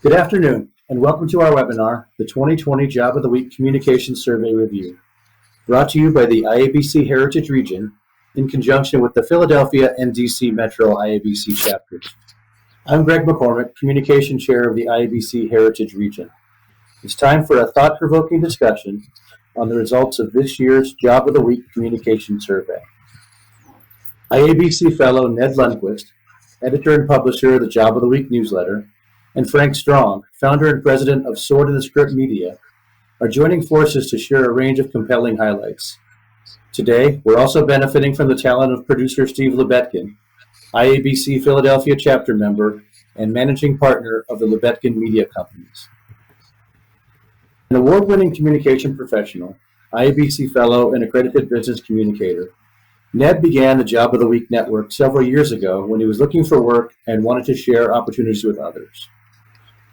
Good afternoon, and welcome to our webinar, the 2020 Job of the Week Communication Survey Review, brought to you by the IABC Heritage Region in conjunction with the Philadelphia and DC Metro IABC chapters. I'm Greg McCormick, Communication Chair of the IABC Heritage Region. It's time for a thought-provoking discussion on the results of this year's Job of the Week Communication Survey. IABC Fellow Ned Lundquist, editor and publisher of the Job of the Week newsletter, and Frank Strong, founder and president of Sword in the Script Media, are joining forces to share a range of compelling highlights. Today, we're also benefiting from the talent of producer Steve Lebetkin, IABC Philadelphia chapter member and managing partner of the Lebetkin Media Companies. An award-winning communication professional, IABC Fellow and accredited business communicator, Ned began the Job of the Week network several years ago when he was looking for work and wanted to share opportunities with others.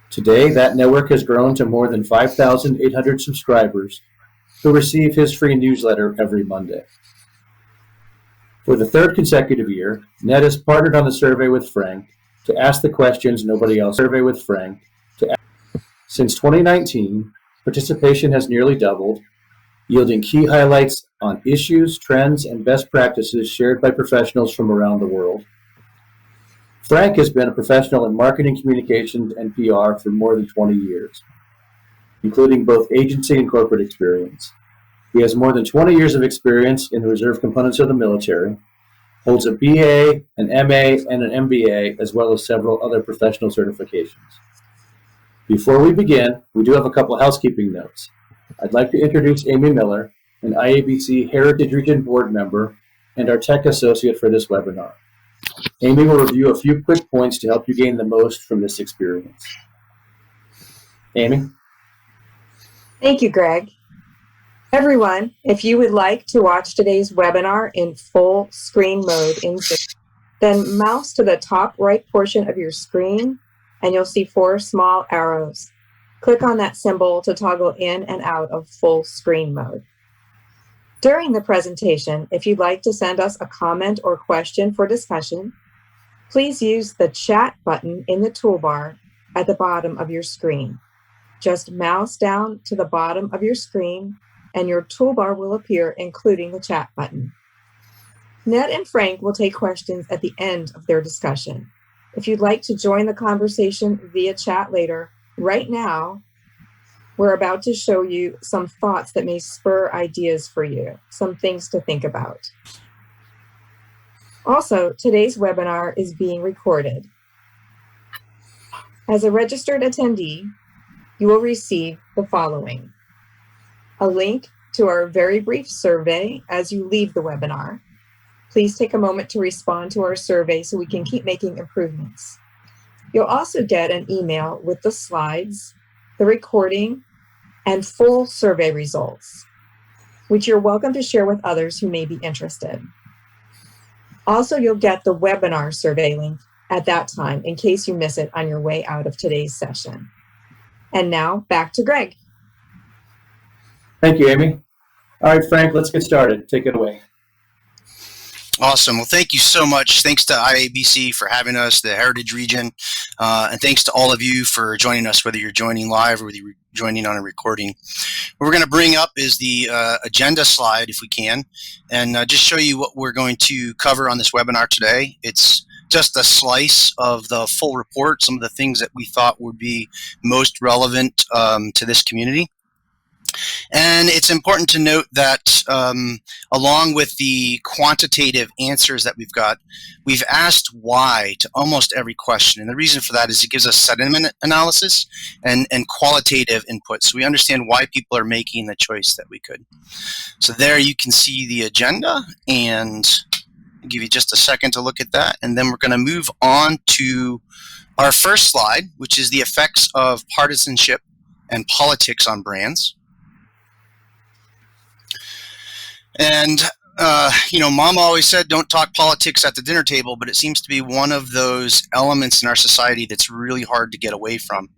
Today, that network has grown to more than 5,800 subscribers who receive his free newsletter every Monday. For the third consecutive year, Ned has partnered on the survey with Frank to ask the questions nobody else. Since 2019, participation has nearly doubled, yielding key highlights on issues, trends, and best practices shared by professionals from around the world. Frank has been a professional in marketing, communications, and PR for more than 20 years, including both agency and corporate experience. He has more than 20 years of experience in the reserve components of the military, holds a BA, an MA, and an MBA, as well as several other professional certifications. Before we begin, we do have a couple of housekeeping notes. I'd like to introduce Amy Miller, an IABC Heritage Region board member and our tech associate for this webinar. Amy will review a few quick points to help you gain the most from this experience. Amy? Thank you, Greg. Everyone, if you would like to watch today's webinar in full screen mode in Zoom, then mouse to the top right portion of your screen and you'll see 4 small arrows. Click on that symbol to toggle in and out of full screen mode. During the presentation, if you'd like to send us a comment or question for discussion, please use the chat button in the toolbar at the bottom of your screen. Just mouse down to the bottom of your screen and your toolbar will appear, including the chat button. Ned and Frank will take questions at the end of their discussion. If you'd like to join the conversation via chat later, right now, we're about to show you some thoughts that may spur ideas for you, some things to think about. Also, today's webinar is being recorded. As a registered attendee, you will receive the following: a link to our very brief survey as you leave the webinar. Please take a moment to respond to our survey so we can keep making improvements. You'll also get an email with the slides, the recording, and full survey results, which you're welcome to share with others who may be interested. Also, you'll get the webinar survey link at that time in case you miss it on your way out of today's session. And now, back to Greg. Thank you, Amy. All right, Frank, let's get started. Take it away. Awesome. Well, thank you so much. Thanks to IABC for having us, the Heritage Region, and thanks to all of you for joining us, whether you're joining live or whether you're joining on a recording. What we're going to bring up is the agenda slide, if we can, and just show you what we're going to cover on this webinar today. It's just a slice of the full report, some of the things that we thought would be most relevant to this community. And it's important to note that along with the quantitative answers that we've got, we've asked why to almost every question. And the reason for that is it gives us sentiment analysis and qualitative input. So we understand why people are making the choice that we could. So there you can see the agenda, and I'll give you just a second to look at that. And then we're going to move on to our first slide, which is the effects of partisanship and politics on brands. And, Mama always said, don't talk politics at the dinner table, but it seems to be one of those elements in our society that's really hard to get away from.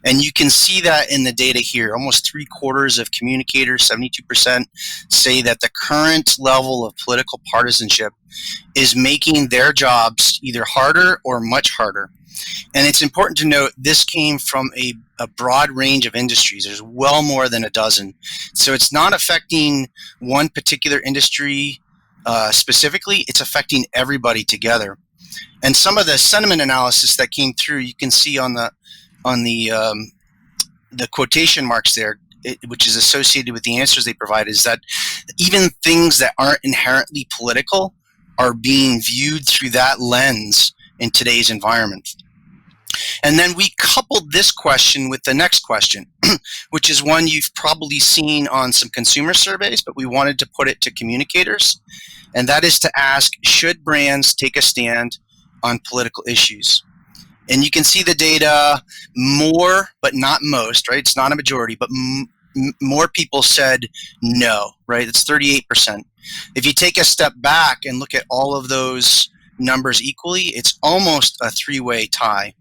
And you can see that in the data here. Almost 3/4 of communicators, 72%, say that the current level of political partisanship is making their jobs either harder or much harder. And it's important to note this came from a broad range of industries. There's well more than a dozen. So it's not affecting one particular industry specifically, it's affecting everybody together. And some of the sentiment analysis that came through, you can see on the quotation marks there, which is associated with the answers they provide, is that even things that aren't inherently political are being viewed through that lens in today's environment. And then we coupled this question with the next question, which is one you've probably seen on some consumer surveys, but we wanted to put it to communicators. And that is to ask, should brands take a stand on political issues? And you can see the data, more, but not most, right? It's not a majority, but more people said no, right? It's 38%. If you take a step back and look at all of those numbers equally, it's almost a three-way tie.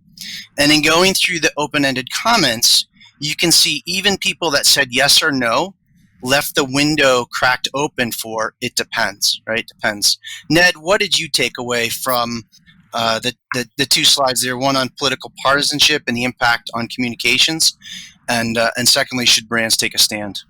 And in going through the open-ended comments, you can see even people that said yes or no left the window cracked open for it depends, right? Depends. Ned, what did you take away from the two slides there, one on political partisanship and the impact on communications, and secondly, should brands take a stand?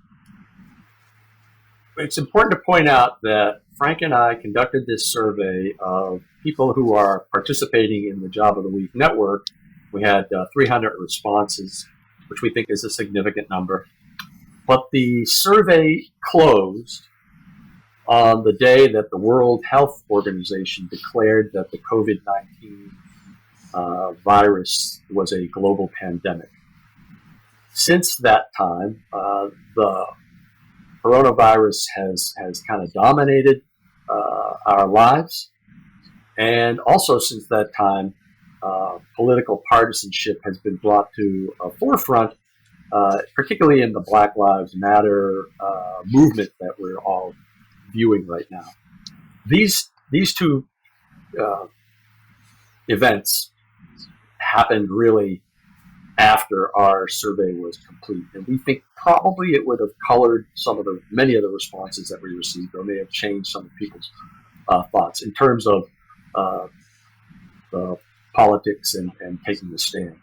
It's important to point out that Frank and I conducted this survey of people who are participating in the Job of the Week network. We had 300 responses, which we think is a significant number. But the survey closed on the day that the World Health Organization declared that the COVID-19 virus was a global pandemic. Since that time, the coronavirus has kind of dominated our lives. And also since that time, political partisanship has been brought to a forefront, particularly in the Black Lives Matter movement that we're all viewing right now. These two events happened really after our survey was complete, and we think probably it would have colored many of the responses that we received, or may have changed some of people's thoughts in terms of politics and taking a stand.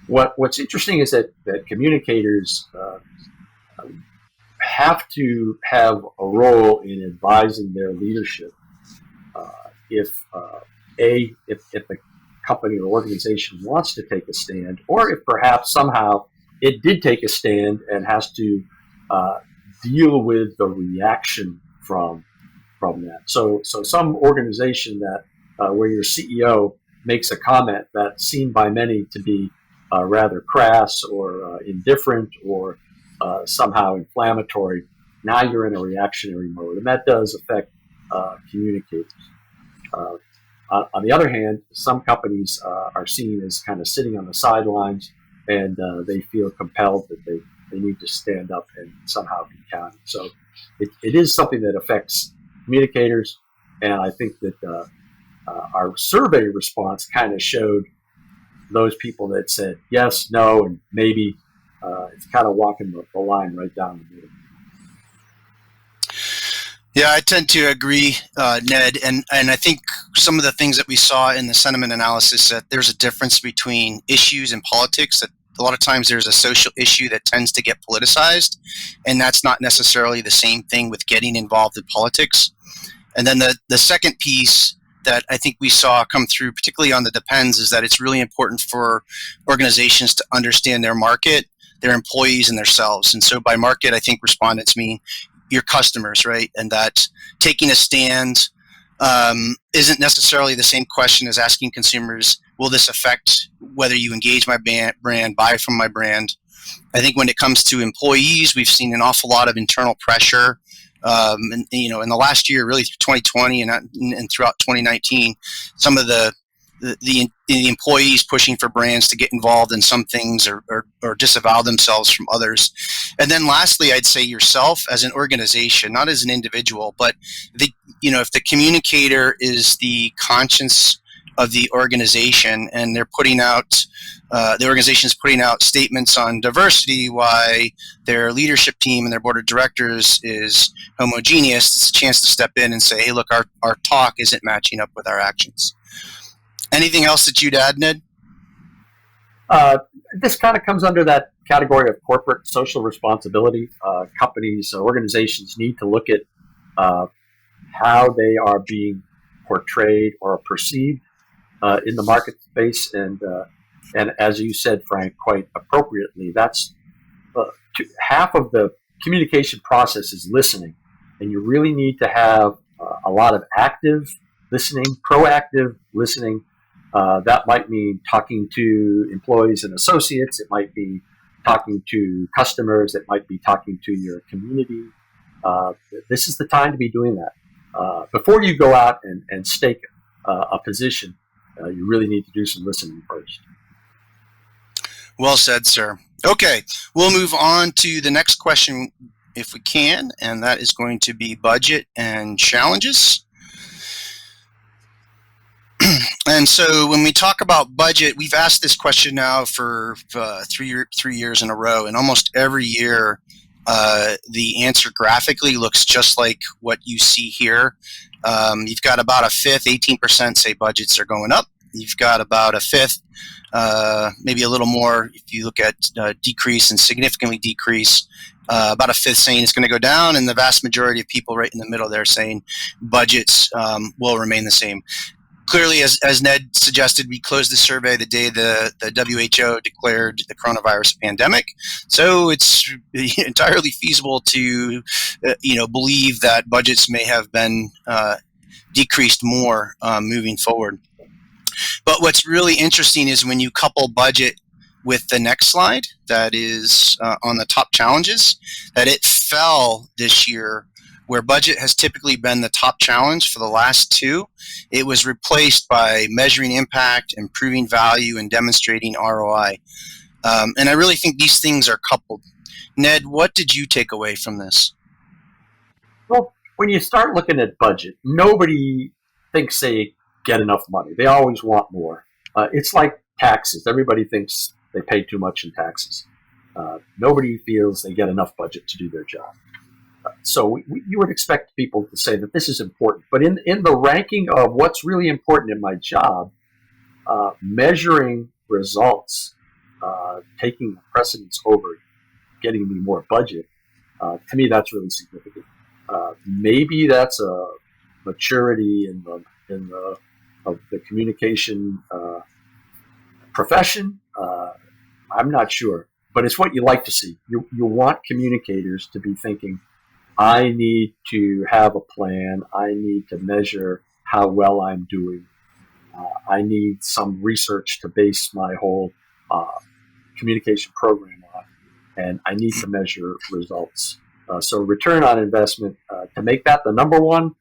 What's interesting is that communicators have to have a role in advising their leadership. If the company or organization wants to take a stand, or if perhaps somehow it did take a stand and has to deal with the reaction from that. So some organization that where your CEO makes a comment that's seen by many to be rather crass or indifferent or somehow inflammatory, now you're in a reactionary mode, and that does affect communicators. On the other hand, some companies are seen as kind of sitting on the sidelines, and they feel compelled that they need to stand up and somehow be counted. So it is something that affects communicators, and I think that our survey response kind of showed those people that said yes, no, and maybe. It's kind of walking the line right down the middle. Yeah, I tend to agree, Ned, and I think some of the things that we saw in the sentiment analysis, that there's a difference between issues and politics, that a lot of times there's a social issue that tends to get politicized, and that's not necessarily the same thing with getting involved in politics. And then the second piece that I think we saw come through, particularly on the depends, is that it's really important for organizations to understand their market, their employees, and themselves. And so by market, I think respondents mean your customers, right? And that taking a stand isn't necessarily the same question as asking consumers, will this affect whether you engage my brand, buy from my brand? I think when it comes to employees, we've seen an awful lot of internal pressure. And in the last year, really through 2020 and throughout 2019, some of the employees pushing for brands to get involved in some things or disavow themselves from others. And then lastly, I'd say yourself as an organization, not as an individual, but if the communicator is the conscience of the organization, and they're putting out, the organization is putting out statements on diversity, why their leadership team and their board of directors is homogeneous, it's a chance to step in and say, hey, look, our talk isn't matching up with our actions. Anything else that you'd add, Ned? This kind of comes under that category of corporate social responsibility. Companies, organizations need to look at how they are being portrayed or perceived in the market space, and as you said, Frank, quite appropriately, that's half of the communication process is listening, and you really need to have a lot of active listening, proactive listening. That might mean talking to employees and associates. It might be talking to customers. It might be talking to your community. This is the time to be doing that. Before you go out and stake a position, you really need to do some listening first. Well said, sir. Okay, we'll move on to the next question if we can, and that is going to be budget and challenges. And so when we talk about budget, we've asked this question now for 3 years in a row, and almost every year the answer graphically looks just like what you see here. You've got about a fifth, 18% say budgets are going up. You've got about a fifth, maybe a little more if you look at decrease and significantly decrease. About a fifth saying it's going to go down, and the vast majority of people right in the middle there saying budgets will remain the same. Clearly, as Ned suggested, we closed the survey the day the WHO declared the coronavirus pandemic. So it's entirely feasible to, believe that budgets may have been decreased more moving forward. But what's really interesting is when you couple budget with the next slide, that is on the top challenges, that it fell this year. Where budget has typically been the top challenge for the last two, it was replaced by measuring impact, improving value, and demonstrating ROI. And I really think these things are coupled. Ned, what did you take away from this? Well, when you start looking at budget, nobody thinks they get enough money. They always want more. It's like taxes. Everybody thinks they pay too much in taxes. Nobody feels they get enough budget to do their job. So you would expect people to say that this is important. But in the ranking of what's really important in my job, measuring results, taking precedence over getting me more budget, to me that's really significant. Maybe that's a maturity in the communication profession. I'm not sure, but it's what you like to see. You want communicators to be thinking, I need to have a plan. I need to measure how well I'm doing. I need some research to base my whole communication program on, and I need to measure results. So return on investment, to make that the number one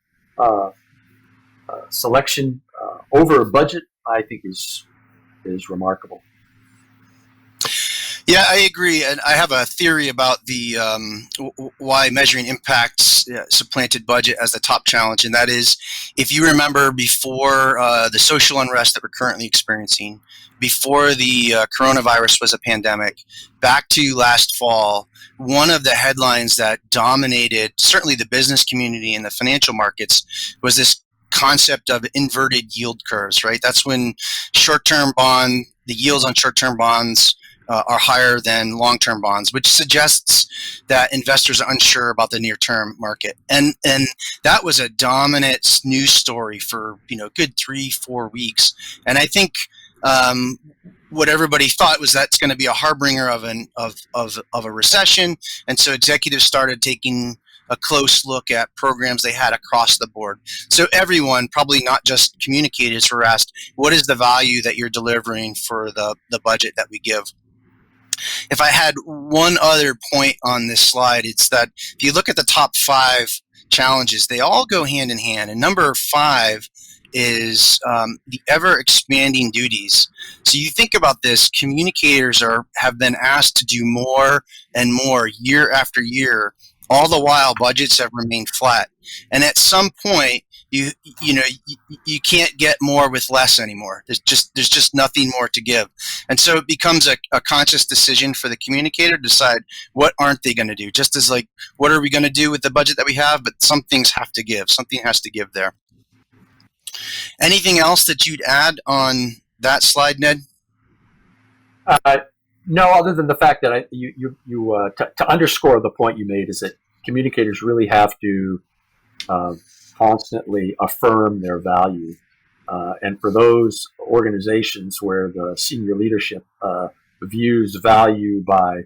selection over budget, I think is remarkable. Yeah, I agree, and I have a theory about the why measuring impacts supplanted budget as the top challenge, and that is, if you remember before the social unrest that we're currently experiencing, before the coronavirus was a pandemic, back to last fall, one of the headlines that dominated certainly the business community and the financial markets was this concept of inverted yield curves, right? That's when the yields on short-term bonds are higher than long-term bonds, which suggests that investors are unsure about the near-term market. And that was a dominant news story for good 3-4 weeks. And I think what everybody thought was that's going to be a harbinger of a recession. And so executives started taking a close look at programs they had across the board. So everyone, probably not just communicators, were asked, what is the value that you're delivering for the budget that we give? If I had one other point on this slide, it's that if you look at the top 5 challenges, they all go hand in hand. And number 5 is the ever-expanding duties. So you think about this, communicators have been asked to do more and more year after year, all the while budgets have remained flat. And at some point, you can't get more with less anymore. There's just nothing more to give. And so it becomes a conscious decision for the communicator to decide what aren't they going to do. Just as like, what are we going to do with the budget that we have? But some things have to give. Something has to give there. Anything else that you'd add on that slide, Ned? No, other than the fact that to underscore the point you made is that communicators really have to constantly affirm their value. And for those organizations where the senior leadership views value by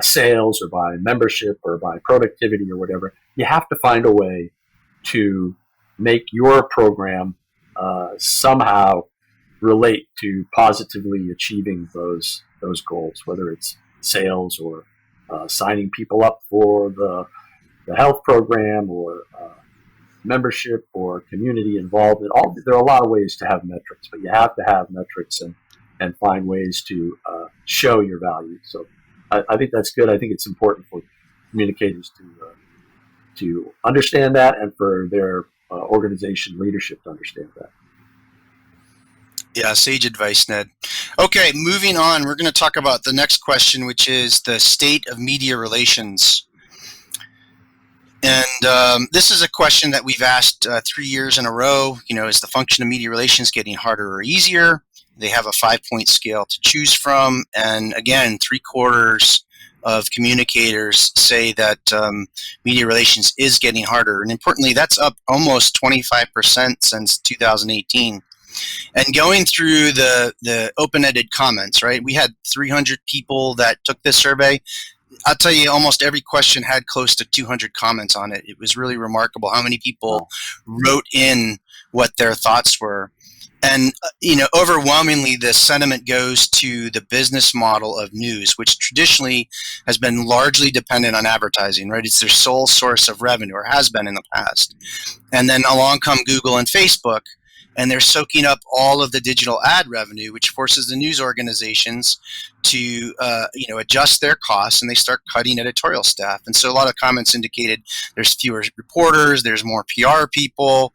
sales or by membership or by productivity or whatever, you have to find a way to make your program somehow relate to positively achieving those goals, whether it's sales or signing people up for the health program or membership or community involvement. There are a lot of ways to have metrics, but you have to have metrics and find ways to show your value. So I think that's good. I think it's important for communicators to understand that, and for their organization leadership to understand that. Yeah, sage advice, Ned. Okay, moving on, we're going to talk about the next question, which is the state of media relations. And this is a question that we've asked 3 years in a row. Is the function of media relations getting harder or easier? They have a 5-point scale to choose from. And again, 3/4 of communicators say that media relations is getting harder. And importantly, that's up almost 25% since 2018. And going through the open-ended comments, right? We had 300 people that took this survey. I'll tell you, almost every question had close to 200 comments on it. It was really remarkable how many people wrote in what their thoughts were. And, overwhelmingly, the sentiment goes to the business model of news, which traditionally has been largely dependent on advertising, right? It's their sole source of revenue, or has been in the past. And then along come Google and Facebook, and they're soaking up all of the digital ad revenue, which forces the news organizations to adjust their costs, and they start cutting editorial staff. And so a lot of comments indicated there's fewer reporters, there's more PR people.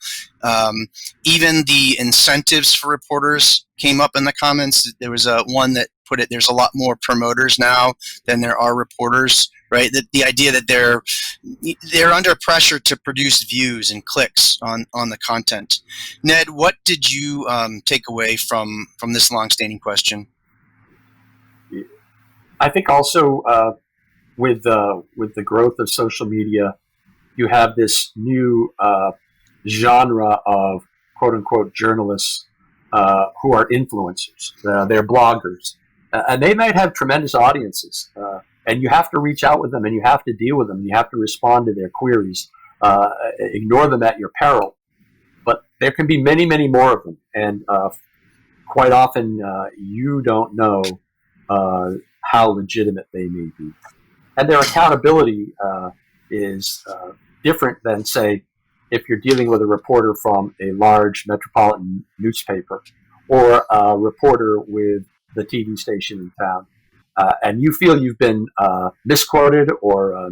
Even the incentives for reporters came up in the comments. There was one that put it, there's a lot more promoters now than there are reporters, right? The idea that they're under pressure to produce views and clicks on the content. Ned, what did you take away from this longstanding question? I think also with the growth of social media, you have this new genre of quote unquote journalists who are influencers. They're bloggers, and they might have tremendous audiences. And you have to reach out with them, and you have to deal with them. You have to respond to their queries. Ignore them at your peril. But there can be many, many more of them, and quite often you don't know how legitimate they may be. And their accountability is different than, say, if you're dealing with a reporter from a large metropolitan newspaper or a reporter with the TV station in town. And you feel you've been misquoted or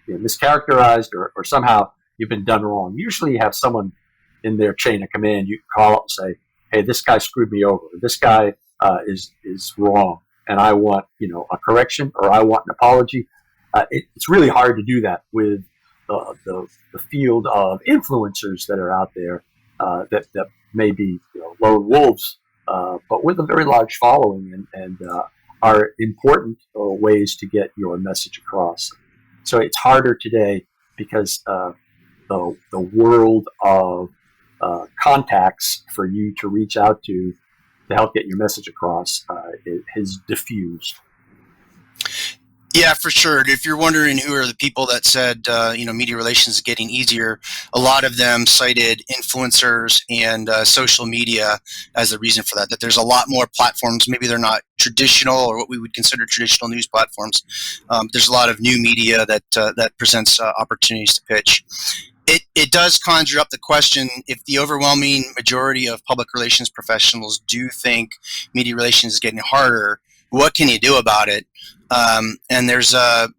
mischaracterized or somehow you've been done wrong. Usually you have someone in their chain of command you can call up and say, hey, this guy screwed me over. This guy is wrong, and I want a correction, or I want an apology. It's really hard to do that with the field of influencers that are out there that may be lone wolves, but with a very large following and are important ways to get your message across. So it's harder today because the world of contacts for you to reach out to help get your message across it has diffused. Yeah, for sure. If you're wondering who are the people that said, media relations is getting easier, a lot of them cited influencers and social media as the reason for that, that there's a lot more platforms. Maybe they're not traditional or what we would consider traditional news platforms. There's a lot of new media that presents opportunities to pitch. It does conjure up the question, if the overwhelming majority of public relations professionals do think media relations is getting harder, what can you do about it? And there's a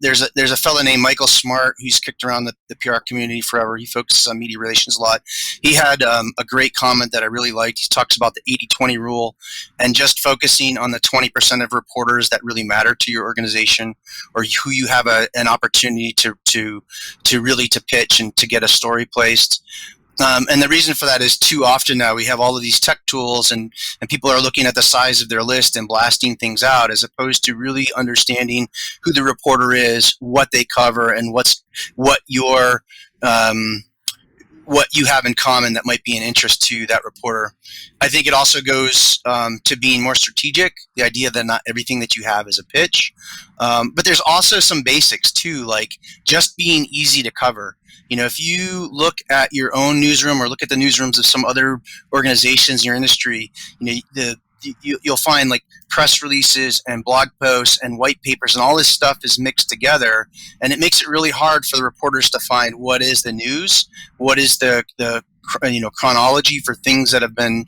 fellow named Michael Smart who's kicked around the PR community forever. He focuses on media relations a lot. He had a great comment that I really liked. He talks about the 80-20 rule and just focusing on the 20% of reporters that really matter to your organization, or who you have an opportunity to really pitch and to get a story placed. And the reason for that is too often now we have all of these tech tools and people are looking at the size of their list and blasting things out as opposed to really understanding who the reporter is, what they cover, and what you have in common that might be an interest to that reporter. I think it also goes to being more strategic, the idea that not everything that you have is a pitch. But there's also some basics too, like just being easy to cover. If you look at your own newsroom or look at the newsrooms of some other organizations in your industry, you'll find like press releases and blog posts and white papers and all this stuff is mixed together, and it makes it really hard for the reporters to find what is the news, what is the chronology for things that have been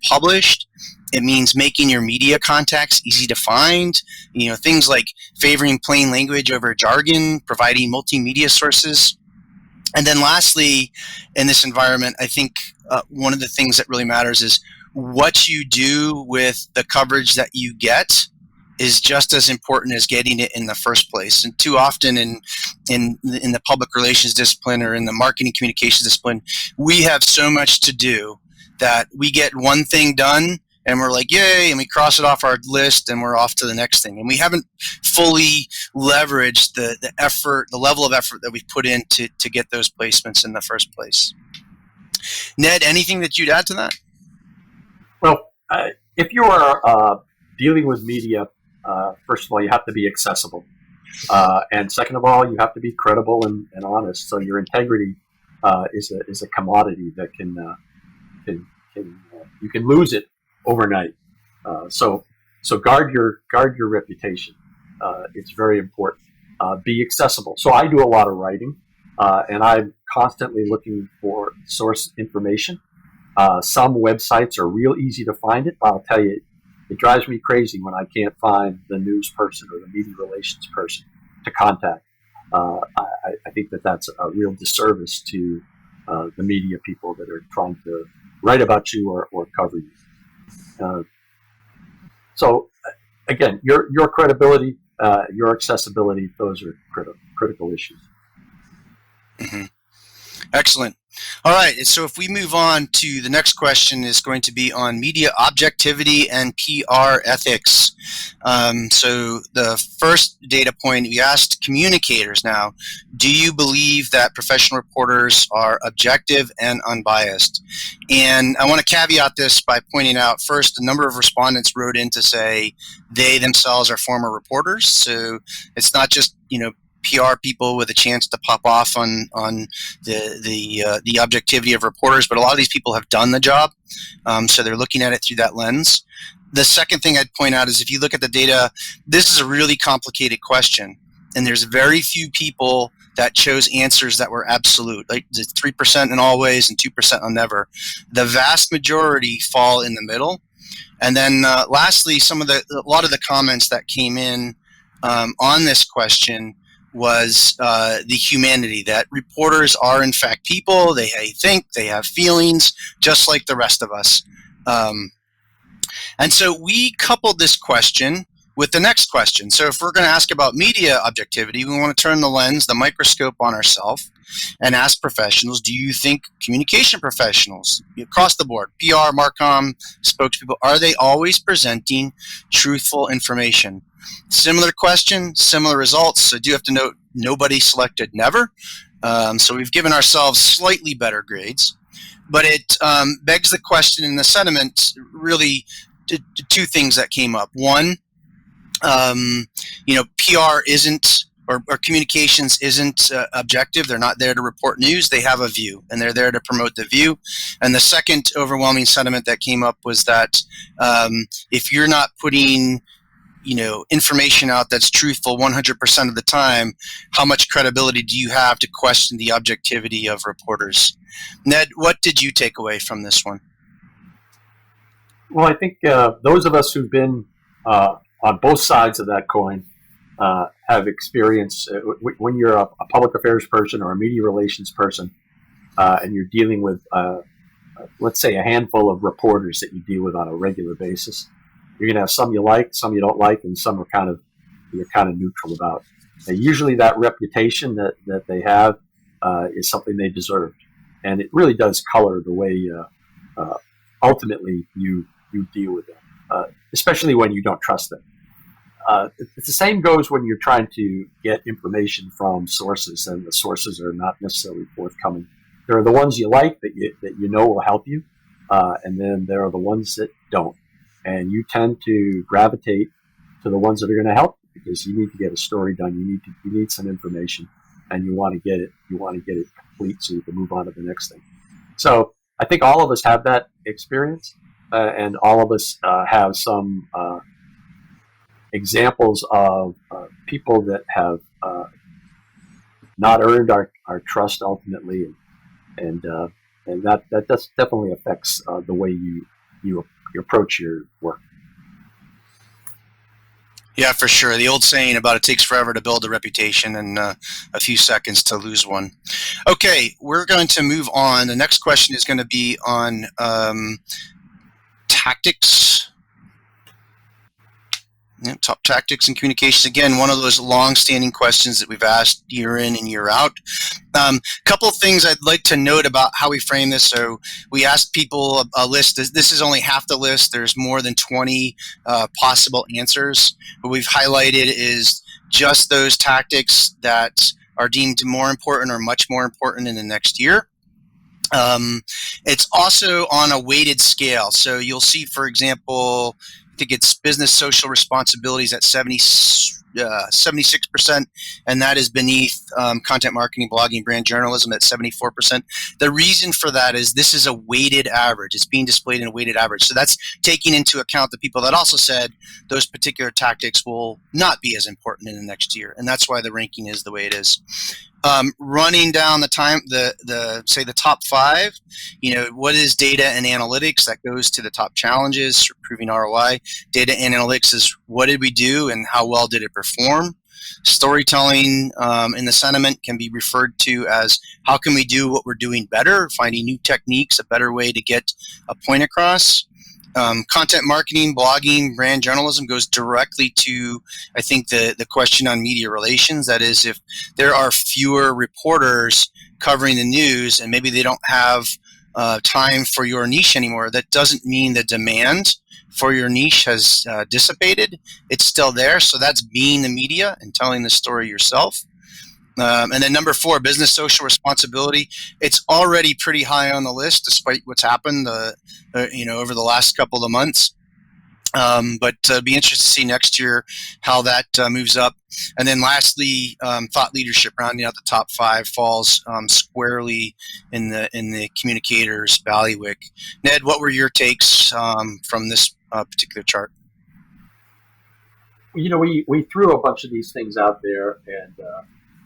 published. It means making your media contacts easy to find, things like favoring plain language over jargon, providing multimedia sources. And then lastly, in this environment, I think one of the things that really matters is what you do with the coverage that you get is just as important as getting it in the first place. And too often in the public relations discipline or in the marketing communications discipline, we have so much to do that we get one thing done and we're like, yay, and we cross it off our list and we're off to the next thing. And we haven't fully leveraged the effort, the level of effort that we've put in to get those placements in the first place. Ned, anything that you'd add to that? Well, if you are dealing with media, first of all, you have to be accessible. And second of all, you have to be credible and honest. So your integrity is a commodity that you can lose it overnight. So guard your reputation. It's very important. Be accessible. So I do a lot of writing, and I'm constantly looking for source information. Some websites are real easy to find it, but I'll tell you, it drives me crazy when I can't find the news person or the media relations person to contact. I think that's a real disservice to the media people that are trying to write about you or cover you. So again, your credibility, your accessibility, those are critical issues. Mm-hmm. Excellent. All right. So if we move on to the next question is going to be on media objectivity and PR ethics. So the first data point, we asked communicators now, do you believe that professional reporters are objective and unbiased? And I want to caveat this by pointing out first, a number of respondents wrote in to say they themselves are former reporters. So it's not just, PR people with a chance to pop off on the objectivity of reporters, but a lot of these people have done the job, so they're looking at it through that lens. The second thing I'd point out is if you look at the data, this is a really complicated question, and there's very few people that chose answers that were absolute, like 3% in always and 2% on never. The vast majority fall in the middle. And then lastly, a lot of the comments that came in on this question was the humanity, that reporters are in fact people. They think, they have feelings, just like the rest of us. And so we coupled this question with the next question. So if we're going to ask about media objectivity, we want to turn the lens, the microscope on ourselves and ask professionals, do you think communication professionals across the board, PR, Marcom, spokespeople, are they always presenting truthful information? Similar question, similar results. So I do have to note, nobody selected never. So we've given ourselves slightly better grades. But it begs the question in the sentiment, really, two things that came up. One, PR isn't, or communications isn't objective. They're not there to report news. They have a view, and they're there to promote the view. And the second overwhelming sentiment that came up was that if you're not putting information out that's truthful 100% of the time, how much credibility do you have to question the objectivity of reporters? Ned, what did you take away from this one? Well, I think those of us who've been on both sides of that coin have experience when you're a public affairs person or a media relations person, and you're dealing with, let's say, a handful of reporters that you deal with on a regular basis. You're going to have some you like, some you don't like, and some are you're kind of neutral about. Now, usually that reputation that they have is something they deserve. and it really does color the way ultimately you deal with them, especially when you don't trust them. It's the same goes when you're trying to get information from sources, and the sources are not necessarily forthcoming. There are the ones you like that you know will help you, and then there are the ones that don't. And you tend to gravitate to the ones that are going to help you because you need to get a story done. You need some information, and you want to get it. You want to get it complete so you can move on to the next thing. So I think all of us have that experience, and all of us have some examples of people that have not earned our trust ultimately, and that definitely affects the way you approach your work. Yeah, for sure. The old saying about it takes forever to build a reputation and a few seconds to lose one. Okay, we're going to move on. The next question is going to be on tactics. Yeah, top tactics and communications. Again, one of those long-standing questions that we've asked year in and year out. Couple of things I'd like to note about how we frame this. So we asked people a list. This is only half the list. There's more than 20 possible answers. What we've highlighted is just those tactics that are deemed more important or much more important in the next year. It's also on a weighted scale. So you'll see, for example, I think it's business social responsibilities at 76%, and that is beneath content marketing, blogging, brand journalism at 74%. The reason for that is this is a weighted average. It's being displayed in a weighted average. So that's taking into account the people that also said those particular tactics will not be as important in the next year, and that's why the ranking is the way it is. Running down the time, say the top 5, what is data and analytics? That goes to the top challenges, proving ROI. Data and analytics is what did we do and how well did it perform? Storytelling in the sentiment can be referred to as how can we do what we're doing better, finding new techniques, a better way to get a point across. Content marketing, blogging, brand journalism goes directly to, I think, the question on media relations. That is, if there are fewer reporters covering the news and maybe they don't have time for your niche anymore, that doesn't mean the demand for your niche has dissipated. It's still there. So that's being the media and telling the story yourself. And then number 4, business social responsibility. It's already pretty high on the list, despite what's happened, over the last couple of months. But be interested to see next year how that moves up. And then lastly, thought leadership, rounding out the top 5, falls squarely in the communicator's bailiwick. Ned, what were your takes from this particular chart? We threw a bunch of these things out there, and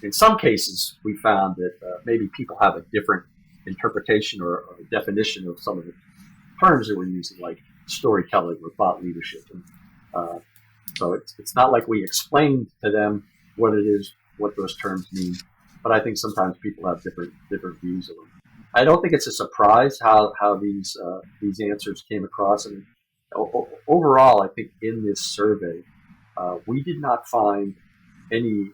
in some cases, we found that maybe people have a different interpretation or definition of some of the terms that we're using, like storytelling or thought leadership. And so it's not like we explained to them what it is, what those terms mean. But I think sometimes people have different views of them. I don't think it's a surprise how these answers came across. And overall, I think in this survey, we did not find any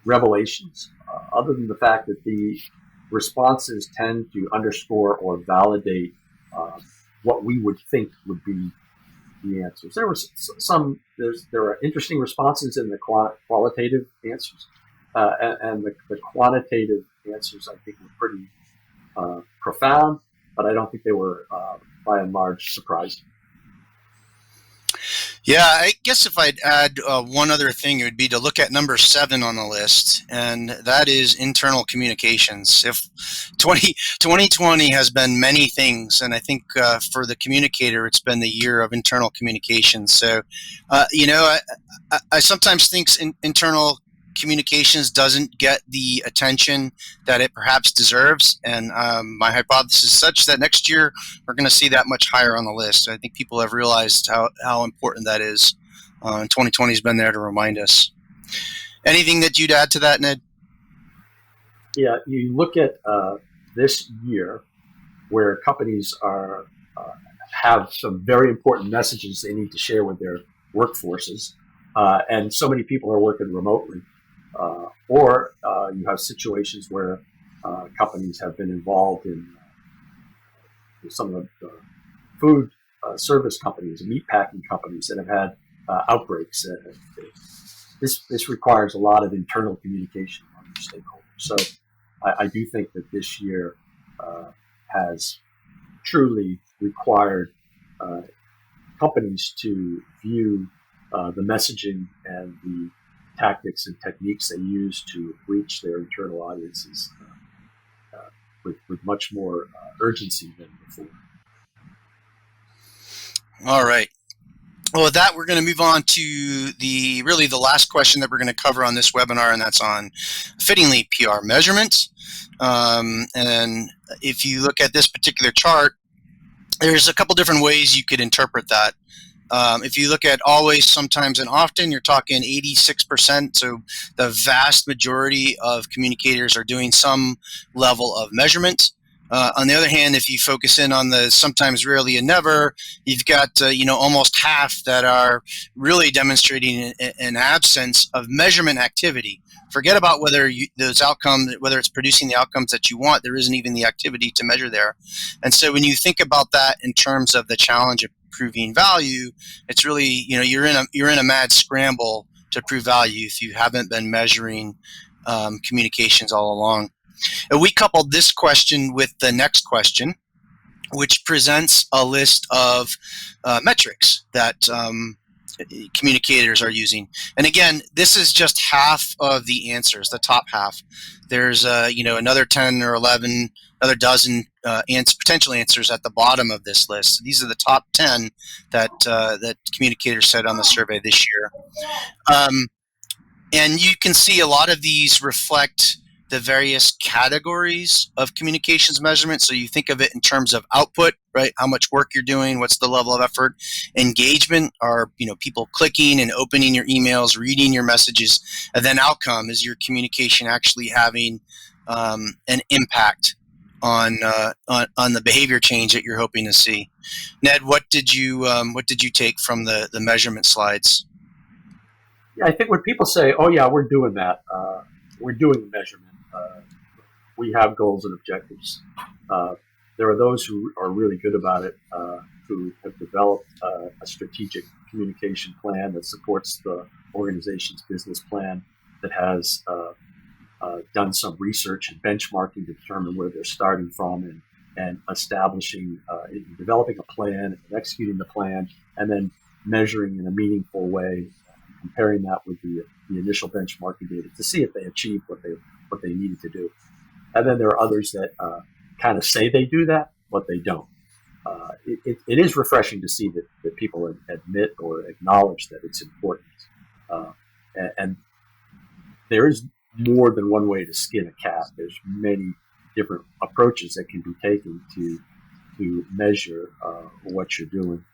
revelations, other than the fact that the responses tend to underscore or validate what we would think would be the answers. There were there are interesting responses in the qualitative answers, and the quantitative answers I think were pretty profound, but I don't think they were by and large surprising. Yeah, I guess if I'd add one other thing, it would be to look at number 7 on the list, and that is internal communications. If 2020 has been many things, and I think for the communicator, it's been the year of internal communications. So, I sometimes think internal communications doesn't get the attention that it perhaps deserves, and my hypothesis is such that next year we're going to see that much higher on the list. I think people have realized how important that is, and 2020 has been there to remind us. Anything that you'd add to that, Ned? Yeah, you look at this year where companies have some very important messages they need to share with their workforces, and so many people are working remotely. Or you have situations where companies have been involved in some of the food service companies, meat packing companies that have had outbreaks. This requires a lot of internal communication among the stakeholders. So I do think that this year has truly required companies to view the messaging and the tactics and techniques they use to reach their internal audiences with much more urgency than before. All right. Well, with that, we're going to move on to the last question that we're going to cover on this webinar, and that's on fittingly PR measurement. And if you look at this particular chart, there's a couple different ways you could interpret that. If you look at always, sometimes, and often, you're talking 86%. So the vast majority of communicators are doing some level of measurement. On the other hand, if you focus in on the sometimes, rarely, and never, you've got almost half that are really demonstrating an absence of measurement activity. Forget about whether those outcomes, whether it's producing the outcomes that you want, there isn't even the activity to measure there. And so when you think about that in terms of the challenge of proving value, it's really, you're in a mad scramble to prove value if you haven't been measuring communications all along. And we coupled this question with the next question, which presents a list of metrics that communicators are using. And again, this is just half of the answers, the top half. There's another 10 or 11, another dozen potential answers at the bottom of this list. These are the top 10 that communicators said on the survey this year. And you can see a lot of these reflect the various categories of communications measurement. So you think of it in terms of output, right? How much work you're doing, what's the level of effort. Engagement are, people clicking and opening your emails, reading your messages. And then outcome is your communication actually having an impact on the behavior change that you're hoping to see. Ned, what did you take from the measurement slides? Yeah, I think when people say, "Oh yeah, we're doing that," we're doing the measurement. We have goals and objectives. There are those who are really good about it, who have developed a strategic communication plan that supports the organization's business plan, that has done some research and benchmarking to determine where they're starting from, and establishing, developing a plan, and executing the plan, and then measuring in a meaningful way, comparing that with the initial benchmarking data to see if they achieved what they needed to do. And then there are others that kind of say they do that, but they don't. It is refreshing to see that people admit or acknowledge that it's important. And there is more than one way to skin a cat. There's many different approaches that can be taken to measure what you're doing.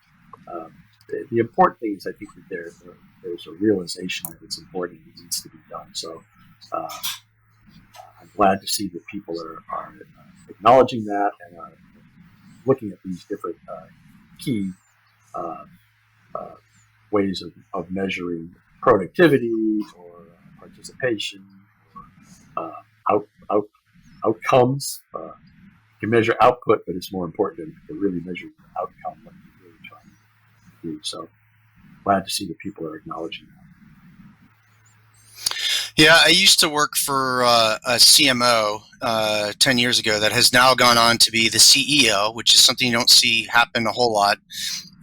The important thing is, I think, that there's a realization that it's important and it needs to be done. So I'm glad to see that people are acknowledging that and are looking at these different key ways of measuring productivity or participation or outcomes. You can measure output, but it's more important to really measure the outcome, what you're really trying to do. So glad to see that people are acknowledging that. Yeah, I used to work for a CMO 10 years ago that has now gone on to be the CEO, which is something you don't see happen a whole lot.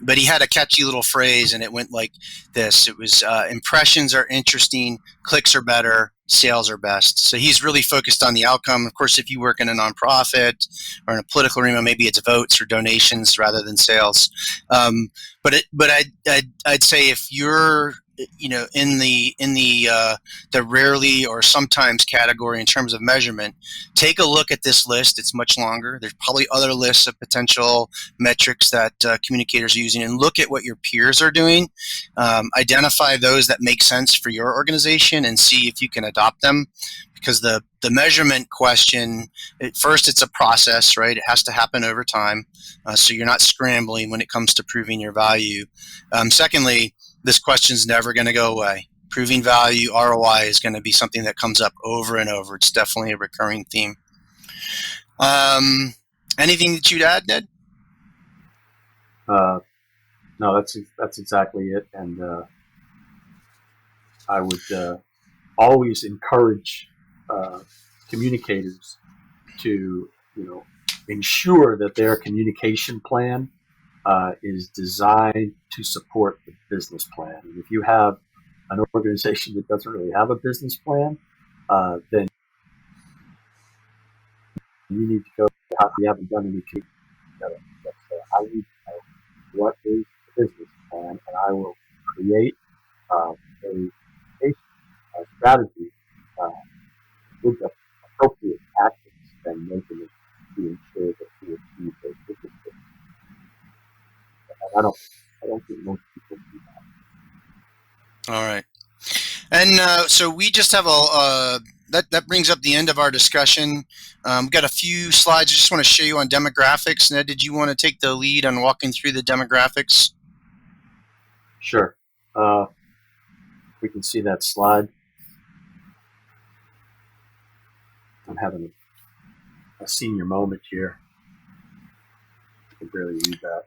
But he had a catchy little phrase, and it went like this. It was, impressions are interesting, clicks are better, sales are best. So he's really focused on the outcome. Of course, if you work in a nonprofit or in a political arena, maybe it's votes or donations rather than sales. But I'd say if you're in the rarely or sometimes category in terms of measurement, take a look at this list. It's much longer. There's probably other lists of potential metrics that communicators are using, and look at what your peers are doing. Identify those that make sense for your organization and see if you can adopt them. Because the measurement question, at first it's a process, right? It has to happen over time. So you're not scrambling when it comes to proving your value. Secondly, this question's never going to go away. Proving value, ROI, is going to be something that comes up over and over. It's definitely a recurring theme. Anything that you'd add, Ned? No, that's exactly it. And I would always encourage communicators to, ensure that their communication plan is designed to support the business plan. And if you have an organization that doesn't really have a business plan, then you need to go. You haven't done any communication. I need to know what is the business plan, and I will create a strategy with the appropriate tactics and measurements to ensure that we achieve those business goals. And I don't think most people do that. All right. And so we just have that brings up the end of our discussion. We've got a few slides I just want to show you on demographics. Ned, did you want to take the lead on walking through the demographics? Sure. We can see that slide. I'm having a senior moment here. I can barely read that.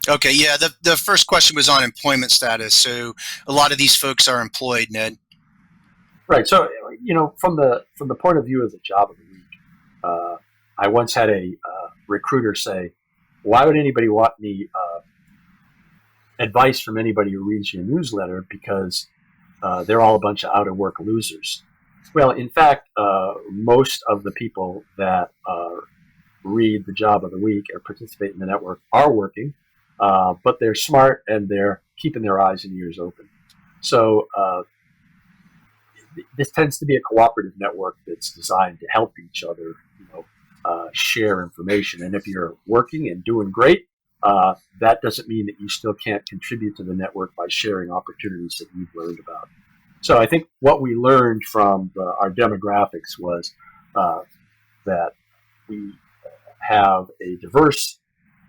Okay, yeah, the first question was on employment status. So a lot of these folks are employed, Ned. Right. So, from the point of view of the job of the week, I once had a recruiter say, "Why would anybody want me advice from anybody who reads your newsletter? Because they're all a bunch of out-of-work losers." Well, in fact, most of the people that read the job of the week or participate in the network are working, but they're smart and they're keeping their eyes and ears open. So this tends to be a cooperative network that's designed to help each other, share information. And if you're working and doing great, that doesn't mean that you still can't contribute to the network by sharing opportunities that you've learned about. So I think what we learned from our demographics was that we have a diverse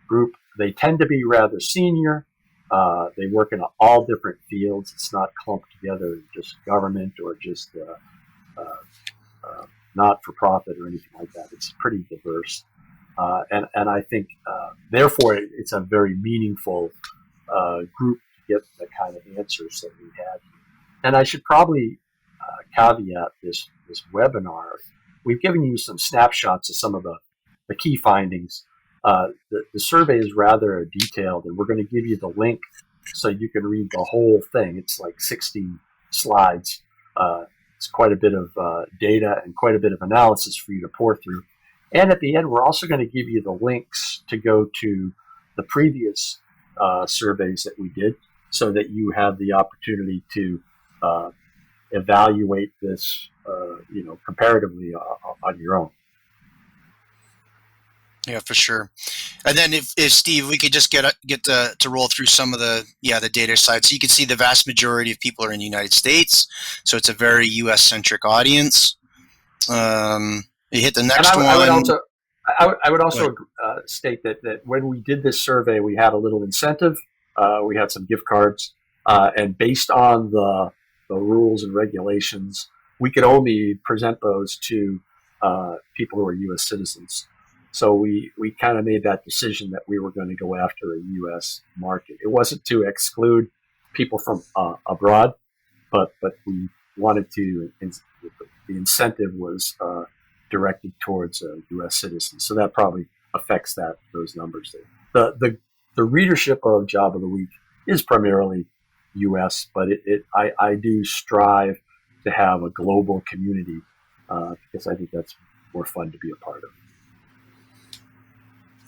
group. They tend to be rather senior. They work in all different fields. It's not clumped together in just government or just not-for-profit or anything like that. It's pretty diverse. And I think, therefore, it's a very meaningful group to get the kind of answers that we had. And I should probably caveat this webinar. We've given you some snapshots of some of the key findings. The survey is rather detailed, and we're going to give you the link so you can read the whole thing. It's like 16 slides. It's quite a bit of data and quite a bit of analysis for you to pour through. And at the end, we're also going to give you the links to go to the previous surveys that we did so that you have the opportunity to evaluate this, comparatively on your own. Yeah, for sure. And then if Steve, we could just get to roll through some of the data side. So you can see the vast majority of people are in the United States. So it's a very U.S.-centric audience. You hit the next one. I would also state that when we did this survey, we had a little incentive. We had some gift cards. And based on the rules and regulations, we could only present those to people who are U.S. citizens. So we kind of made that decision that we were going to go after a U.S. market. It wasn't to exclude people from abroad, but we wanted to. The incentive was directed towards U.S. citizens, so that probably affects those numbers there. The readership of Job of the Week is primarily U.S., but I do strive to have a global community because I think that's more fun to be a part of.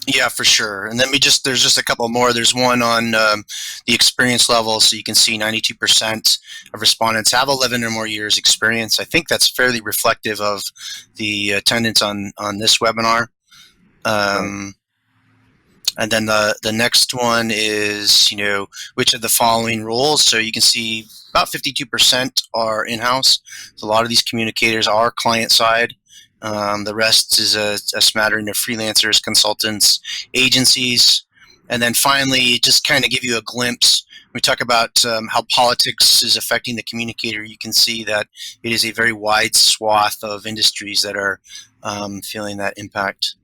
Yeah, for sure. And then there's just a couple more. There's one on the experience level. So you can see 92% of respondents have 11 or more years experience. I think that's fairly reflective of the attendance on this webinar. And then the next one is, which of the following roles? So you can see about 52% are in-house. So a lot of these communicators are client-side. The rest is a smattering of freelancers, consultants, agencies, And then finally, just kind of give you a glimpse. We talk about how politics is affecting the communicator. You can see that it is a very wide swath of industries that are feeling that impact.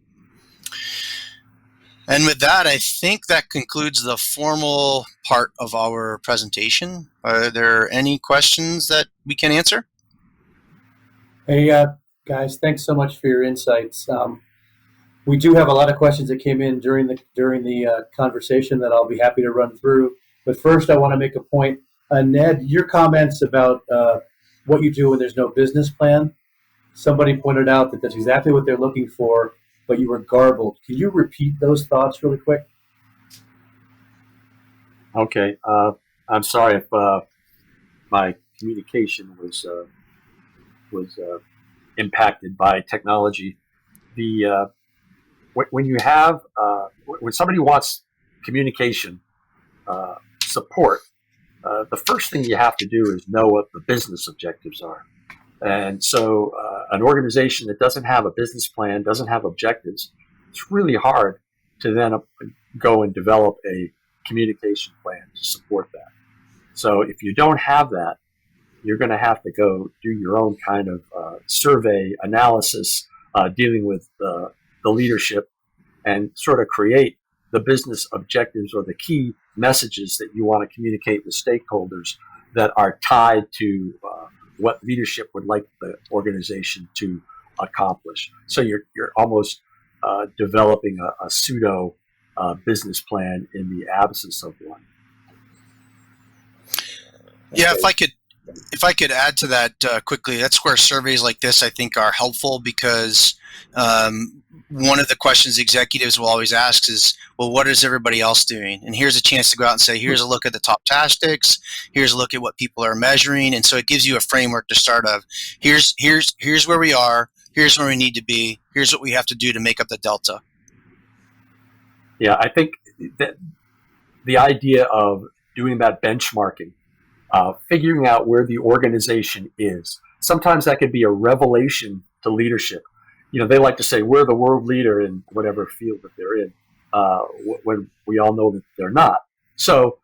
And with that, I think that concludes the formal part of our presentation. Are there any questions that we can answer? Hey, guys, thanks so much for your insights. We do have a lot of questions that came in during the conversation that I'll be happy to run through. But first, I want to make a point. Ned, your comments about what you do when there's no business plan, somebody pointed out that that's exactly what they're looking for, but you were garbled. Can you repeat those thoughts really quick? Okay. I'm sorry if my communication was impacted by technology. When you have when somebody wants communication support, the first thing you have to do is know what the business objectives are. And so an organization that doesn't have a business plan, doesn't have objectives, it's really hard to then go and develop a communication plan to support that. So if you don't have that, you're going to have to go do your own kind of survey analysis, dealing with the leadership, and sort of create the business objectives or the key messages that you want to communicate with stakeholders that are tied to what leadership would like the organization to accomplish. So you're almost developing a pseudo business plan in the absence of one. Yeah, if I could add to that quickly, that's where surveys like this I think are helpful, because one of the questions executives will always ask is, well, what is everybody else doing? And here's a chance to go out and say, here's a look at the top tactics, here's a look at what people are measuring, and so it gives you a framework to start of. Here's where we are, here's where we need to be, here's what we have to do to make up the delta. Yeah, I think that the idea of doing that benchmarking, figuring out where the organization is, sometimes that could be a revelation to leadership. You know, they like to say we're the world leader in whatever field that they're in, when we all know that they're not. So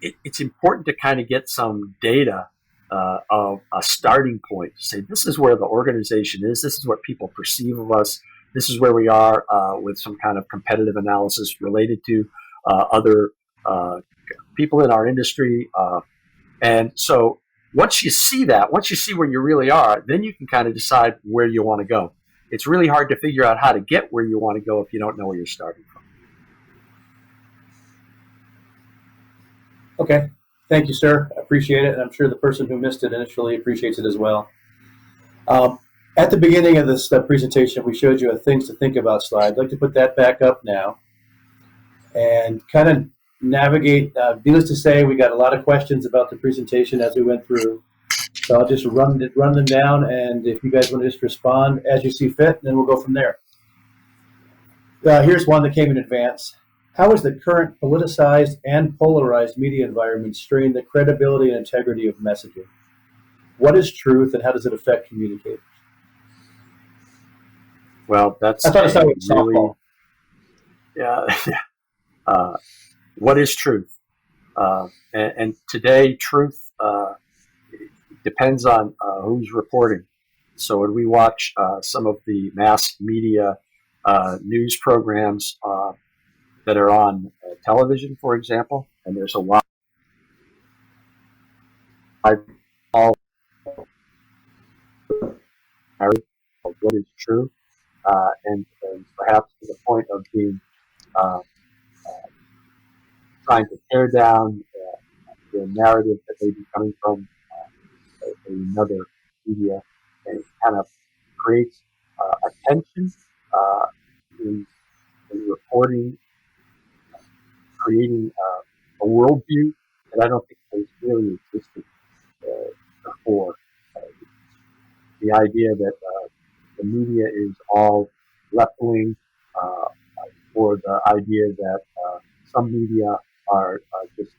it's important to kind of get some data of a starting point to say this is where the organization is, this is what people perceive of us, this is where we are with some kind of competitive analysis related to other people in our industry. And so once you see that, once you see where you really are, then you can kind of decide where you want to go. It's really hard to figure out how to get where you want to go if you don't know where you're starting from. Okay. Thank you, sir. I appreciate it. And I'm sure the person who missed it initially appreciates it as well. At the beginning of this presentation, we showed you a things to think about slide. I'd like to put that back up now and kind of navigate. Needless to say, we got a lot of questions about the presentation as we went through. So I'll just run them down, and if you guys want to just respond as you see fit, then we'll go from there. Here's one that came in advance. How is the current politicized and polarized media environment strain the credibility and integrity of messaging? What is truth, and how does it affect communicators? Well, that's I thought I saw it softball. Yeah. What is truth? And today, truth depends on who's reporting. So when we watch some of the mass media news programs that are on television, for example, and there's a lot of what is true, and perhaps to the point of being trying to tear down the narrative that may be coming from another media, and it kind of creates attention in reporting, creating a worldview that I don't think has really existed before. The idea that the media is all left-wing, or the idea that some media are just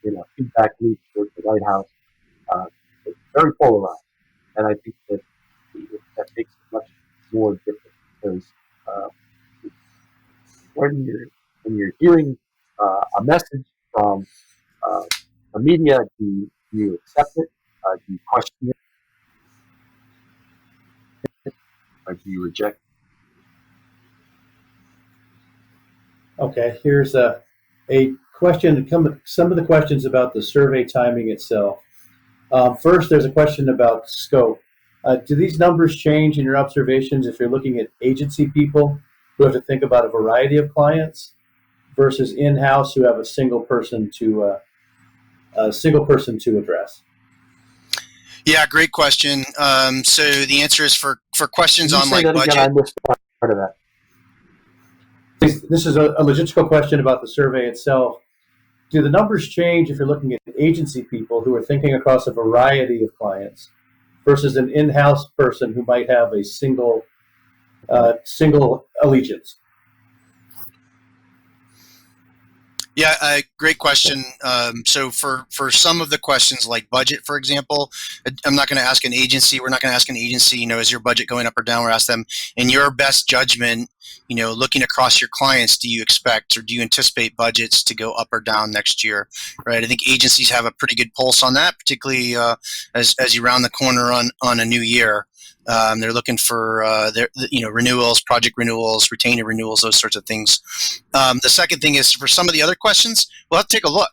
in a feedback loop towards the White House. It's very polarized, and I think that makes it much more difficult, because when when you're hearing a message from the media, do you accept it? Do you question it? Or do you reject it? Okay, here's a question. Some of the questions about the survey timing itself. First, there's a question about scope. Do these numbers change in your observations if you're looking at agency people who have to think about a variety of clients versus in-house who have a single person to address? Yeah, great question. So the answer is for questions on like budget. Again, I missed part of that. This is a logistical question about the survey itself. Do the numbers change if you're looking at agency people who are thinking across a variety of clients versus an in-house person who might have a single allegiance? Yeah, great question. So for some of the questions like budget, for example, I'm not going to ask an agency. We're not going to ask an agency, is your budget going up or down? We'll ask them, in your best judgment, looking across your clients, do you expect or do you anticipate budgets to go up or down next year? Right. I think agencies have a pretty good pulse on that, particularly as you round the corner on a new year. They're looking for renewals, project renewals, retainer renewals, those sorts of things. The second thing is for some of the other questions, we'll have to take a look.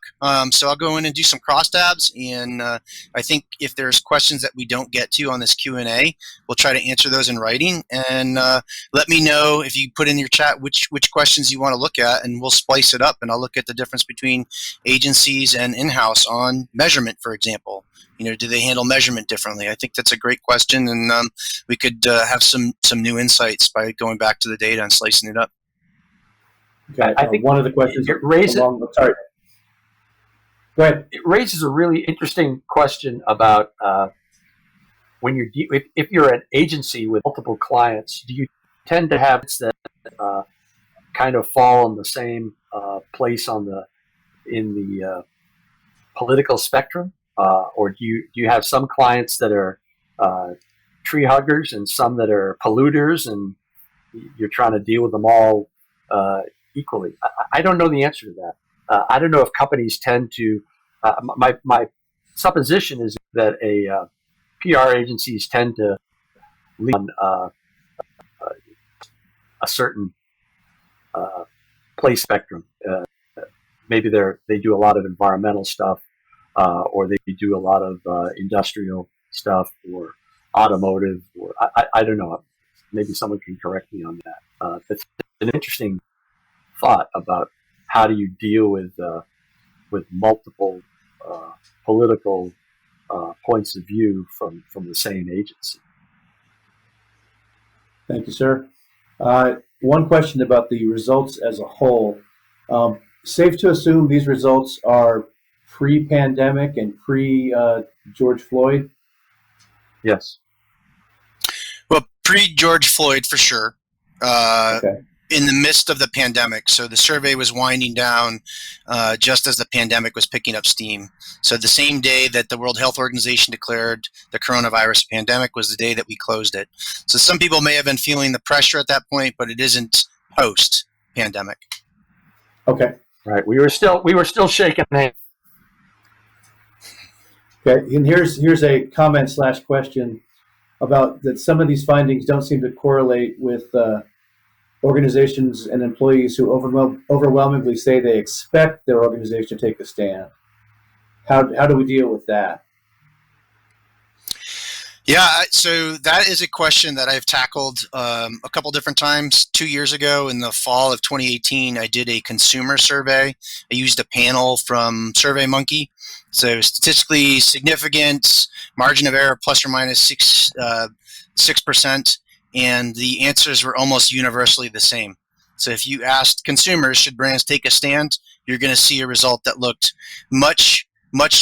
So I'll go in and do some crosstabs, and I think if there's questions that we don't get to on this Q&A, we'll try to answer those in writing. And let me know if you put in your chat which questions you want to look at, and we'll splice it up. And I'll look at the difference between agencies and in-house on measurement, for example. Do they handle measurement differently? I think that's a great question, and we could have some new insights by going back to the data and slicing it up. Okay, I think one of the questions it raises. Sorry. Go ahead. It raises a really interesting question about when if you're an agency with multiple clients, do you tend to have that kind of fall on the same place in the political spectrum? Or do you have some clients that are tree huggers and some that are polluters, and you're trying to deal with them all equally? I don't know the answer to that. I don't know if companies tend to. My supposition is that PR agencies tend to lean on a certain place spectrum. Maybe they do a lot of environmental stuff. Or they do a lot of industrial stuff or automotive, or I don't know. Maybe someone can correct me on that. It's an interesting thought about how do you deal with multiple political points of view from the same agency. Thank you, sir. One question about the results as a whole. Safe to assume these results are pre-pandemic and pre-George Floyd? Yes. Well, pre-George Floyd for sure. Okay. In the midst of the pandemic. So the survey was winding down just as the pandemic was picking up steam. So the same day that the World Health Organization declared the coronavirus pandemic was the day that we closed it. So some people may have been feeling the pressure at that point, but it isn't post-pandemic. Okay. Right. We were still shaking hands. Okay, and here's a comment / question about that some of these findings don't seem to correlate with organizations and employees who overwhelmingly say they expect their organization to take a stand. How do we deal with that? Yeah, so that is a question that I've tackled a couple different times. 2 years ago in the fall of 2018, I did a consumer survey. I used a panel from SurveyMonkey. So statistically significant, margin of error plus or minus 6%, and the answers were almost universally the same. So if you asked consumers, should brands take a stand, you're going to see a result that looked much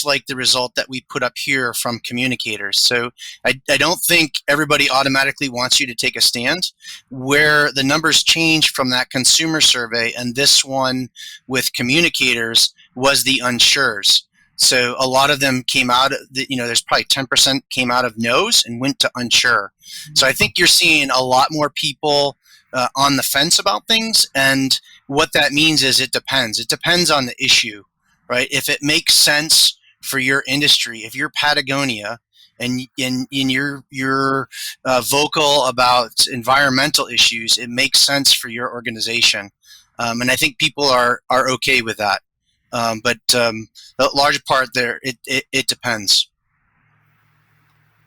like the result that we put up here from communicators. So I don't think everybody automatically wants you to take a stand. Where the numbers changed from that consumer survey and this one with communicators was the unsures. So a lot of them came out, there's probably 10% came out of no's and went to unsure. So I think you're seeing a lot more people on the fence about things. And what that means is it depends. It depends on the issue, right? If it makes sense for your industry, if you're Patagonia and you're vocal about environmental issues, it makes sense for your organization, and I think people are okay with that. But the large part there, it depends.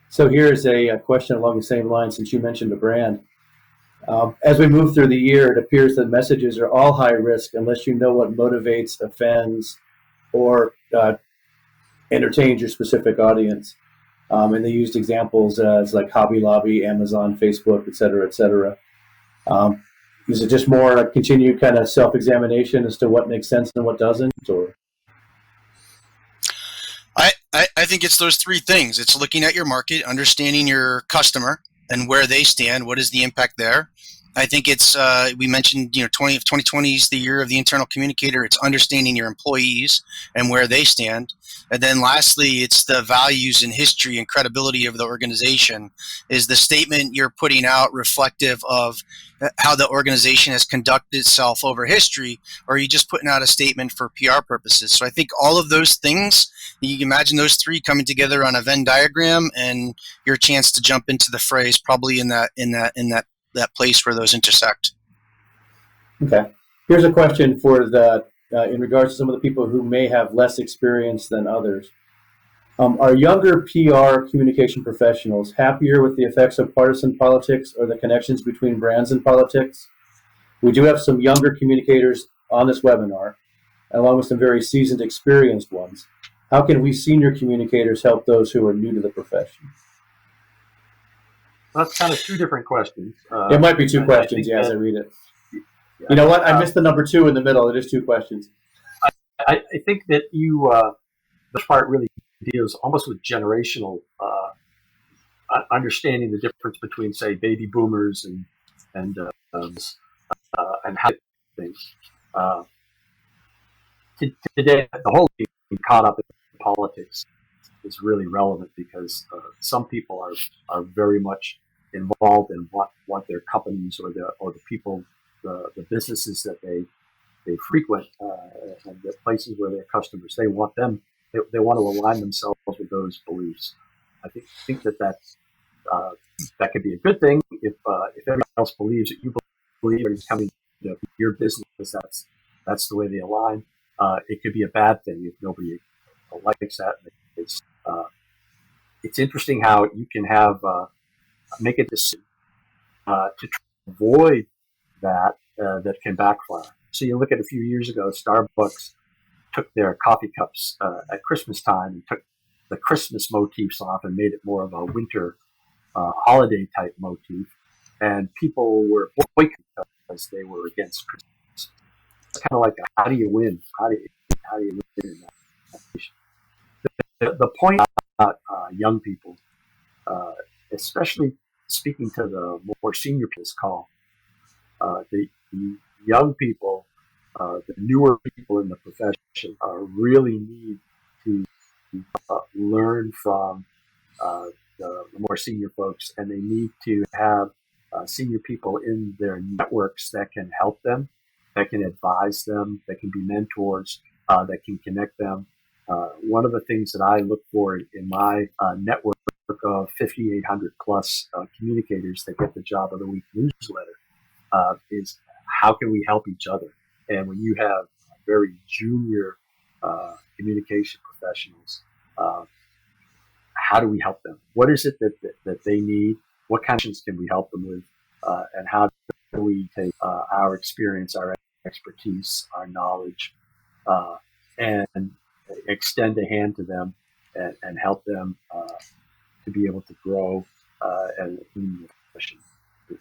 So here's a question along the same line, since you mentioned the brand. As we move through the year, it appears that messages are all high risk unless you know what motivates, offends, or entertains your specific audience. And they used examples as like Hobby Lobby, Amazon, Facebook, et cetera, et cetera. Is it just more a continued kind of self-examination as to what makes sense and what doesn't? Or I think it's those three things. It's looking at your market, understanding your customer and where they stand. What is the impact there? I think it's, we mentioned, 2020 is the year of the internal communicator. It's understanding your employees and where they stand. And then lastly, it's the values and history and credibility of the organization. Is the statement you're putting out reflective of how the organization has conducted itself over history, or are you just putting out a statement for PR purposes? So I think all of those things, you can imagine those three coming together on a Venn diagram, and your chance to jump into the fray is probably in that place where those intersect. Okay. Here's a question for in regards to some of the people who may have less experience than others. Are younger PR communication professionals happier with the effects of partisan politics or the connections between brands and politics? We do have some younger communicators on this webinar, along with some very seasoned, experienced ones. How can we senior communicators help those who are new to the profession? That's kind of two different questions. It might be two questions, as I read it. You know what? I missed the number two in the middle. It is two questions. I think that this part really deals almost with generational understanding the difference between, say, baby boomers and how things. Today, the whole being caught up in politics is really relevant because some people are very much involved in what their companies or the people, the businesses that they frequent and the places where their customers, they want to align themselves with those beliefs. I think that could be a good thing if everyone else believes that you believe is coming to your business, that's the way they align. It could be a bad thing if nobody likes that. It's interesting how you can make a decision to try to avoid that can backfire. So you look at a few years ago, Starbucks took their coffee cups at Christmas time and took the Christmas motifs off and made it more of a winter holiday type motif, and people were boycotting because they were against Christmas. It's kind of like how do you win? How do you win in that situation? The point about young people, especially speaking to the more senior people, call the young people, the newer people in the profession, really need to learn from the more senior folks, and they need to have senior people in their networks that can help them, that can advise them, that can be mentors, that can connect them. One of the things that I look for in my network of 5,800 plus communicators that get the Job of the Week newsletter is how can we help each other? And when you have very junior communication professionals, how do we help them? What is it that they need? What kind of things can we help them with? And how do we take our experience, our expertise, our knowledge, and extend a hand to them and help them to be able to grow and in the profession?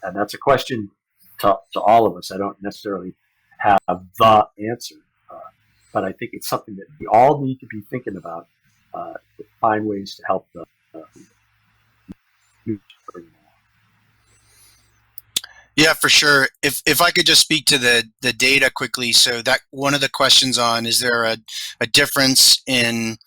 And that's a question to all of us. I don't necessarily have the answer, but I think it's something that we all need to be thinking about to find ways to help the Yeah, for sure. If I could just speak to the data quickly. So that one of the questions on, is there a difference in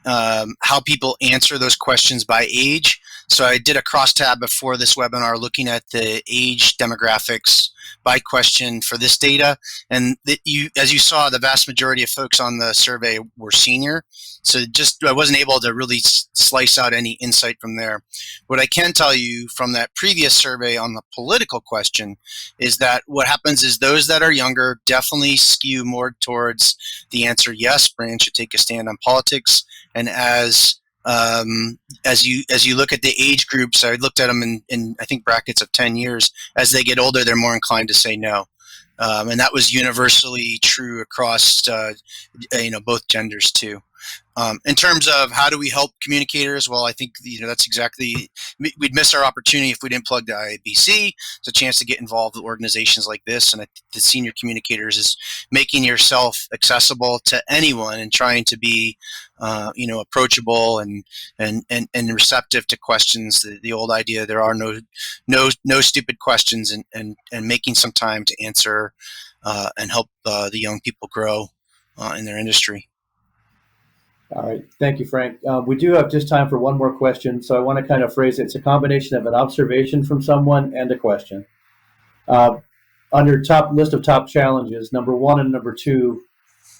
how people answer those questions by age? So I did a crosstab before this webinar looking at the age demographics by question for this data. And as you saw, the vast majority of folks on the survey were senior. So I wasn't able to really slice out any insight from there. What I can tell you from that previous survey on the political question is that what happens is those that are younger definitely skew more towards the answer, yes, Brian should take a stand on politics. And as you look at the age groups, I looked at them in I think brackets of 10 years. As they get older, they're more inclined to say no. And that was universally true across both genders too. In terms of how do we help communicators, well, I think that's exactly, we'd miss our opportunity if we didn't plug the IABC. It's a chance to get involved with organizations like this, and I think the senior communicators is making yourself accessible to anyone and trying to be approachable and receptive to questions. The old idea, there are no stupid questions, and making some time to answer and help the young people grow in their industry. All right. Thank you, Frank. We do have just time for one more question, so I want to kind of phrase it. It's a combination of an observation from someone and a question. On your top list of top challenges, number 1 and number 2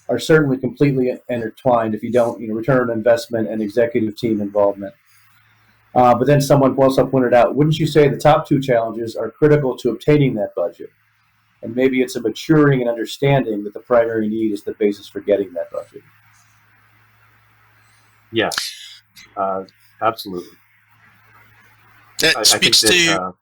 are certainly completely intertwined if you don't return on investment and executive team involvement. But then someone also pointed out, wouldn't you say the top 2 challenges are critical to obtaining that budget? And maybe it's a maturing and understanding that the primary need is the basis for getting that budget. Yes, absolutely. That speaks to.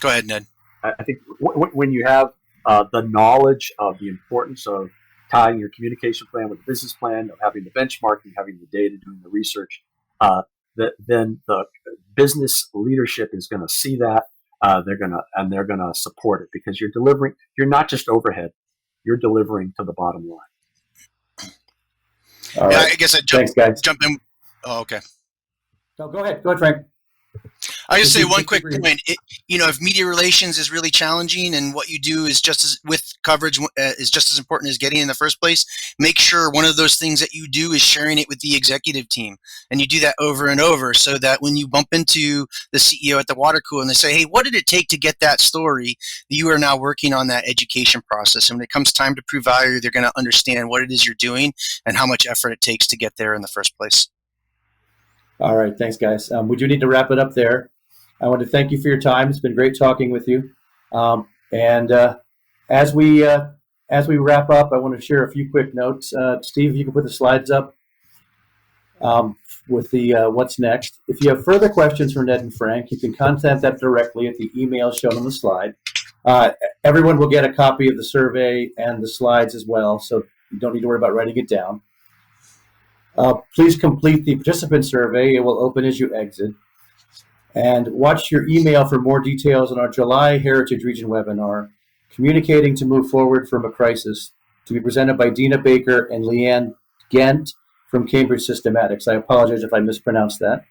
Go ahead, Ned. I think when you have the knowledge of the importance of tying your communication plan with the business plan, of having the benchmarking, having the data, doing the research, then the business leadership is going to see that. They're gonna support it because you're delivering. You're not just overhead. You're delivering to the bottom line. All right. I guess I jump in. Oh, okay. No, go ahead. Go ahead, Frank. I just say one quick point. If media relations is really challenging and what you do is with coverage is just as important as getting in the first place, make sure one of those things that you do is sharing it with the executive team. And you do that over and over so that when you bump into the CEO at the water cooler and they say, hey, what did it take to get that story? You are now working on that education process. And when it comes time to prove value, they're going to understand what it is you're doing and how much effort it takes to get there in the first place. All right. Thanks, guys. We do need to wrap it up there. I want to thank you for your time. It's been great talking with you. And as we wrap up, I want to share a few quick notes. Steve, if you can put the slides up with the what's next. If you have further questions for Ned and Frank, you can contact them directly at the email shown on the slide. Everyone will get a copy of the survey and the slides as well, so you don't need to worry about writing it down. Please complete the participant survey. It will open as you exit. And watch your email for more details on our July Heritage Region webinar, Communicating to Move Forward from a Crisis, to be presented by Dina Baker and Leanne Gent from Cambridge Systematics. I apologize if I mispronounced that.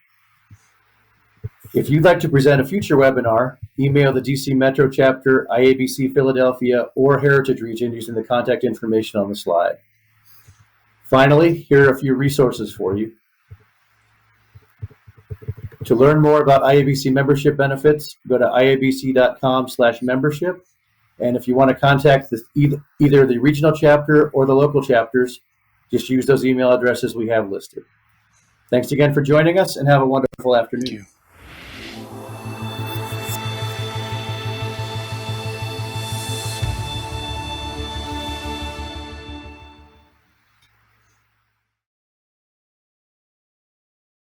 If you'd like to present a future webinar, email the DC Metro Chapter, IABC Philadelphia, or Heritage Region using the contact information on the slide. Finally, here are a few resources for you. To learn more about IABC membership benefits, go to iabc.com/membership. And if you want to contact either the regional chapter or the local chapters, just use those email addresses we have listed. Thanks again for joining us, and have a wonderful afternoon. Thank you.